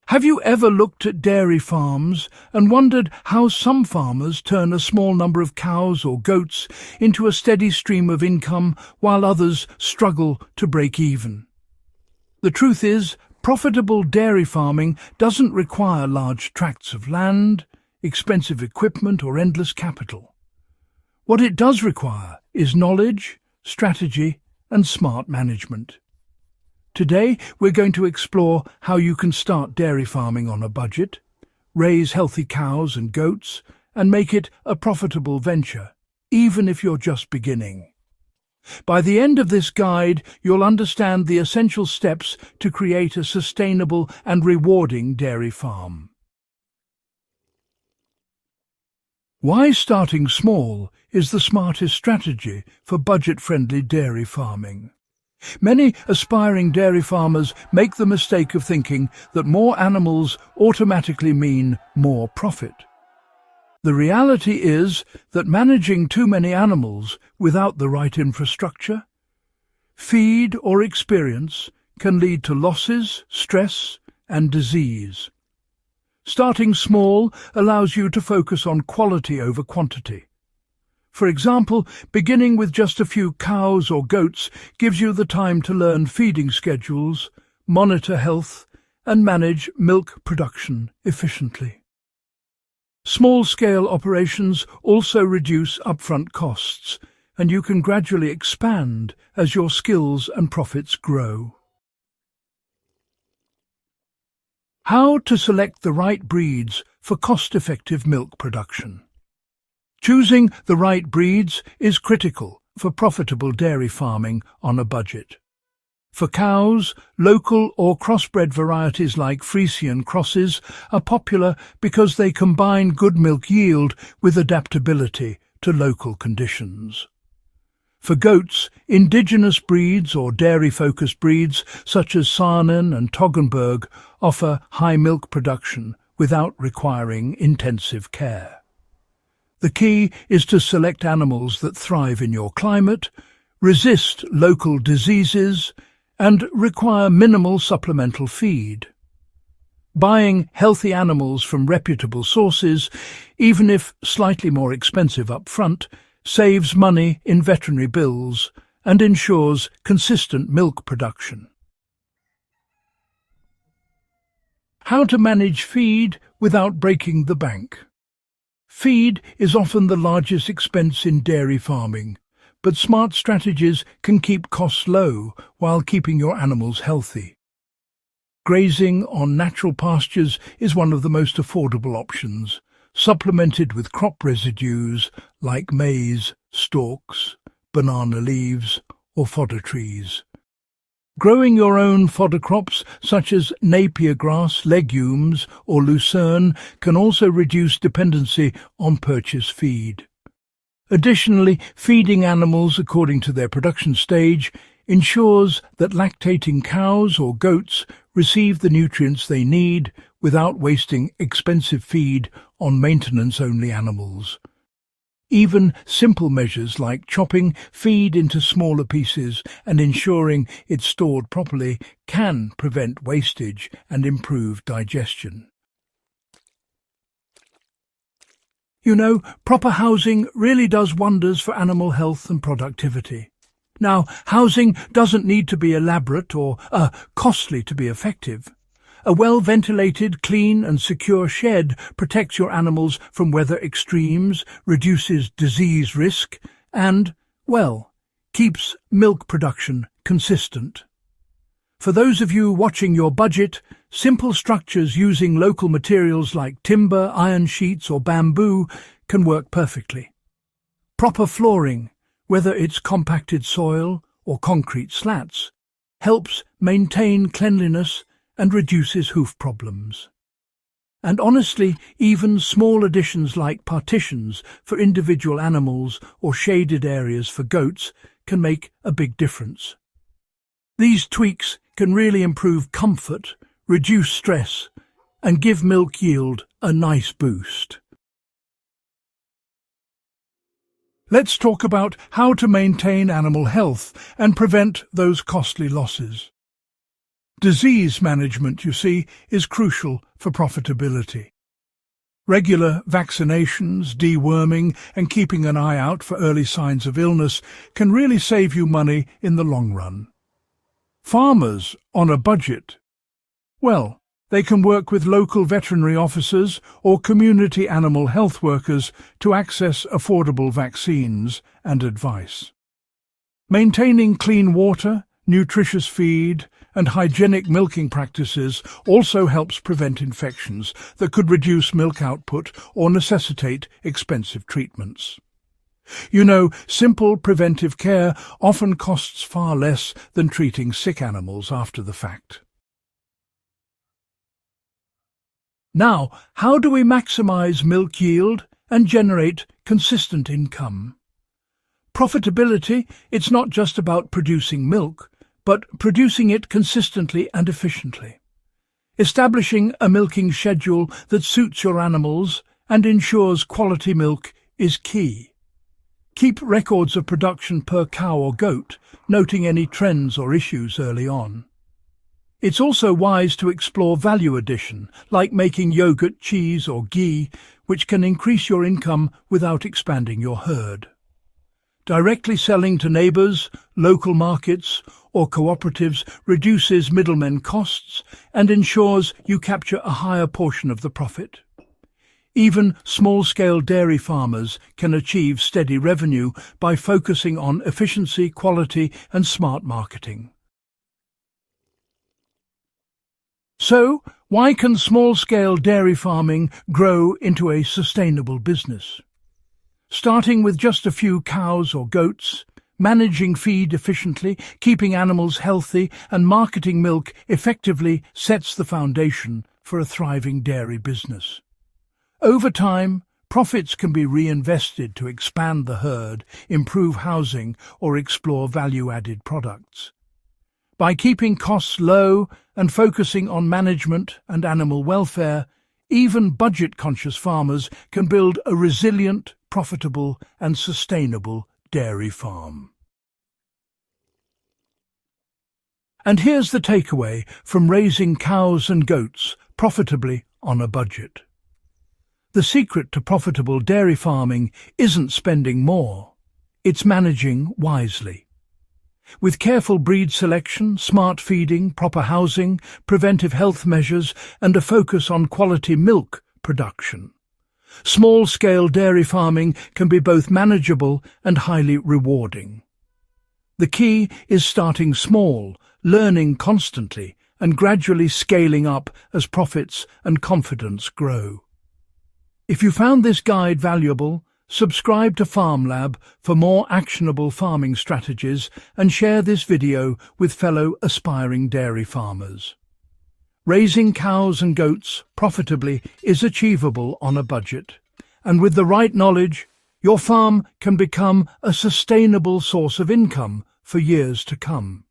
Have you ever looked at dairy farms and wondered how some farmers turn a small number of cows or goats into a steady stream of income while others struggle to break even? The truth is, profitable dairy farming doesn't require large tracts of land, expensive equipment, or endless capital. What it does require is knowledge, strategy, and smart management. Today, we're going to explore how you can start dairy farming on a budget, raise healthy cows and goats, and make it a profitable venture, even if you're just beginning. By the end of this guide, you'll understand the essential steps to create a sustainable and rewarding dairy farm. Why starting small is the smartest strategy for budget-friendly dairy farming. Many aspiring dairy farmers make the mistake of thinking that more animals automatically mean more profit. The reality is that managing too many animals without the right infrastructure, feed or experience can lead to losses, stress, and disease. Starting small allows you to focus on quality over quantity. For example, beginning with just a few cows or goats gives you the time to learn feeding schedules, monitor health, and manage milk production efficiently. Small-scale operations also reduce upfront costs, and you can gradually expand as your skills and profits grow. How to select the right breeds for cost-effective milk production. Choosing the right breeds is critical for profitable dairy farming on a budget. For cows, local or crossbred varieties like Friesian crosses are popular because they combine good milk yield with adaptability to local conditions. For goats, indigenous breeds or dairy-focused breeds such as Saanen and Toggenburg offer high milk production without requiring intensive care. The key is to select animals that thrive in your climate, resist local diseases, and require minimal supplemental feed. Buying healthy animals from reputable sources, even if slightly more expensive up front, saves money in veterinary bills and ensures consistent milk production. How to manage feed without breaking the bank. Feed is often the largest expense in dairy farming, but smart strategies can keep costs low while keeping your animals healthy. Grazing on natural pastures is one of the most affordable options, supplemented with crop residues like maize, stalks, banana leaves, or fodder trees. Growing your own fodder crops, such as napier grass, legumes, or lucerne, can also reduce dependency on purchased feed. Additionally, feeding animals according to their production stage ensures that lactating cows or goats receive the nutrients they need without wasting expensive feed on maintenance-only animals. Even simple measures like chopping feed into smaller pieces and ensuring it's stored properly can prevent wastage and improve digestion. You know, proper housing really does wonders for animal health and productivity. Now, housing doesn't need to be elaborate or costly to be effective. A well-ventilated, clean and secure shed protects your animals from weather extremes, reduces disease risk and, well, keeps milk production consistent. For those of you watching your budget, simple structures using local materials like timber, iron sheets or bamboo can work perfectly. Proper flooring, whether it's compacted soil or concrete slats, helps maintain cleanliness and reduces hoof problems. And honestly, even small additions like partitions for individual animals or shaded areas for goats can make a big difference. These tweaks can really improve comfort, reduce stress, and give milk yield a nice boost. Let's talk about how to maintain animal health and prevent those costly losses. Disease management, you see, is crucial for profitability. Regular vaccinations, deworming, and keeping an eye out for early signs of illness can really save you money in the long run. Farmers on a budget? Well, they can work with local veterinary officers or community animal health workers to access affordable vaccines and advice. Maintaining clean water, nutritious feed, and hygienic milking practices also helps prevent infections that could reduce milk output or necessitate expensive treatments. You know, simple preventive care often costs far less than treating sick animals after the fact. Now, how do we maximize milk yield and generate consistent income? Profitability, it's not just about producing milk, but producing it consistently and efficiently. Establishing a milking schedule that suits your animals and ensures quality milk is key. Keep records of production per cow or goat, noting any trends or issues early on. It's also wise to explore value addition, like making yogurt, cheese or ghee, which can increase your income without expanding your herd. Directly selling to neighbours, local markets or cooperatives reduces middlemen costs and ensures you capture a higher portion of the profit. Even small-scale dairy farmers can achieve steady revenue by focusing on efficiency, quality and smart marketing. So, why can small-scale dairy farming grow into a sustainable business? Starting with just a few cows or goats, managing feed efficiently, keeping animals healthy and marketing milk effectively sets the foundation for a thriving dairy business. Over time, profits can be reinvested to expand the herd, improve housing or explore value-added products. By keeping costs low and focusing on management and animal welfare, even budget-conscious farmers can build a resilient, profitable and sustainable dairy farm. And here's the takeaway from raising cows and goats profitably on a budget. The secret to profitable dairy farming isn't spending more, it's managing wisely. With careful breed selection, smart feeding, proper housing, preventive health measures and a focus on quality milk production, small-scale dairy farming can be both manageable and highly rewarding. The key is starting small, learning constantly, and gradually scaling up as profits and confidence grow. If you found this guide valuable, subscribe to FarmLab for more actionable farming strategies and share this video with fellow aspiring dairy farmers. Raising cows and goats profitably is achievable on a budget, and with the right knowledge, your farm can become a sustainable source of income for years to come.